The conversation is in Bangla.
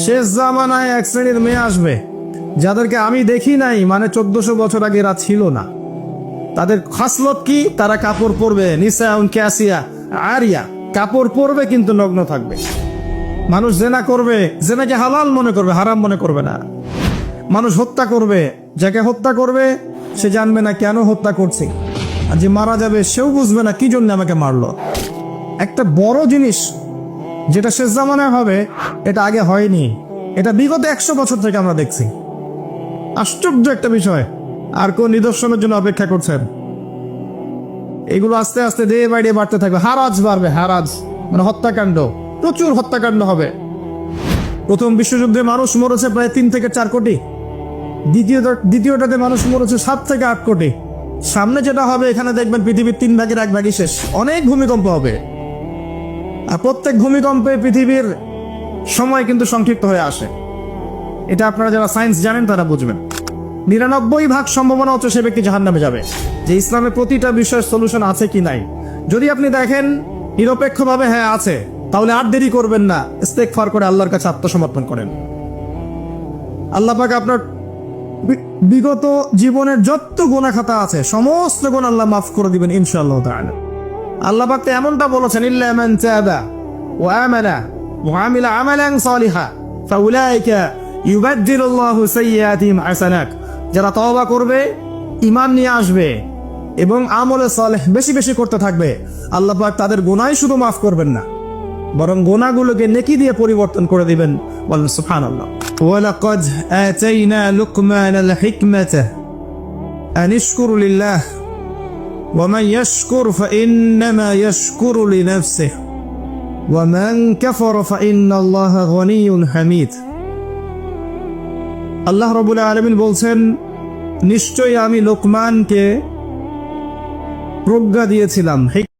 শেষ জামানায় এক শ্রেণীর মেয়ে আসবে যাদেরকে আমি দেখি নাই, মানে 1400 বছর আগে এরা ছিল না। তাদের খাসলত কি? তারা কাপড় পরবে, নিসাউন কাসিয়া আরিয়া, কাপড় পরবে কিন্তু নগ্ন থাকবে। মানুষ জেনা করবে, জেনাকে হালাল মনে করবে, হারাম মনে করবে না। মানুষ হত্যা করবে, যাকে হত্যা করবে সে জানবে না কেন হত্যা করছে, আর যে মারা যাবে সেও বুঝবে না কি জন্য আমাকে মারলো। একটা বড় জিনিস যেটা শেষ জামানায় হবে, এটা আগে হয়নি, এটা বিগত 100 বছর থেকে আমরা দেখছি। আশ্চর্য একটা বিষয়। আর কোন নিদর্শনের জন্য অপেক্ষা করছেন? এগুলো আস্তে আস্তে ডে বাই ডে বাড়তে থাকবে। হারাজ বাড়বে, হারাজ মানে হত্যাকাণ্ড, প্রচুর হত্যাকাণ্ড হবে। প্রথম বিশ্বযুদ্ধে মানুষ মরেছে প্রায় 3 থেকে 4 কোটি, দ্বিতীয়টাতে মানুষ মরেছে 7 থেকে 8 কোটি। সামনে যেটা হবে, এখানে দেখবেন পৃথিবীর 3 ভাগের 1 ভাগই শেষ। অনেক ভূমিকম্প হবে, আর প্রত্যেক ভূমিকম্পে পৃথিবীর সময় কিন্তু সংক্ষিপ্ত হয়ে আসে। এটা আপনারা যারা সায়েন্স জানেন তারা বুঝবেন। 99% সম্ভাবনা হচ্ছে সে ব্যক্তি জাহান্নামে যাবে। যে ইসলামের প্রতিটা বিষয়ের সলিউশন আছে কি নাই, যদি আপনি দেখেন নিরপেক্ষভাবে হ্যাঁ আছে, তাহলে আর দেরি করবেন না, ইস্তেগফার করে আল্লাহর কাছে আত্মসমর্পণ করেন। আল্লাহ পাক আপনার বিগত জীবনের যত গুনাহ খাতা আছে সমস্ত গুনাহ আল্লাহ মাফ করে দিবেন ইনশাআল্লাহ তাআলা। আল্লাহ পাক তো এমনটা বলেছেন, ইল্লা মান তাবা ওয়া আমানা ওয়া আমিলা আমালান সালিহা ফাউলাইকা ইউবাদদিলুল্লাহু সাইয়্যাতিহিম হাসানাত। যারা তওবা করবে, ঈমান নিয়ে আসবে এবং আমলে সালেহ বেশি বেশি করতে থাকবে, আল্লাহ পাক তাদের গুনাহ শুধু মাফ করবেন না, বরং গুনাহগুলোকে নেকি দিয়ে পরিবর্তন করে দিবেন। বলেন সুবহানাল্লাহ। ওয়ালাকাদ আতাইনা লুকমানাল হিকমাতা আন ইশকুর লিল্লাহ ওয়া মান ইয়াশকুর ফাইন্নামা ইয়াশকুরু লিনাফসিহি ওয়া মান কাফারা ফাইন্নাল্লাহা গনিয়্যুন হামিদ। আল্লাহ রাব্বুল আলামিন বলছেন, নিশ্চয়ই আমি লোকমানকে প্রজ্ঞা দিয়েছিলাম,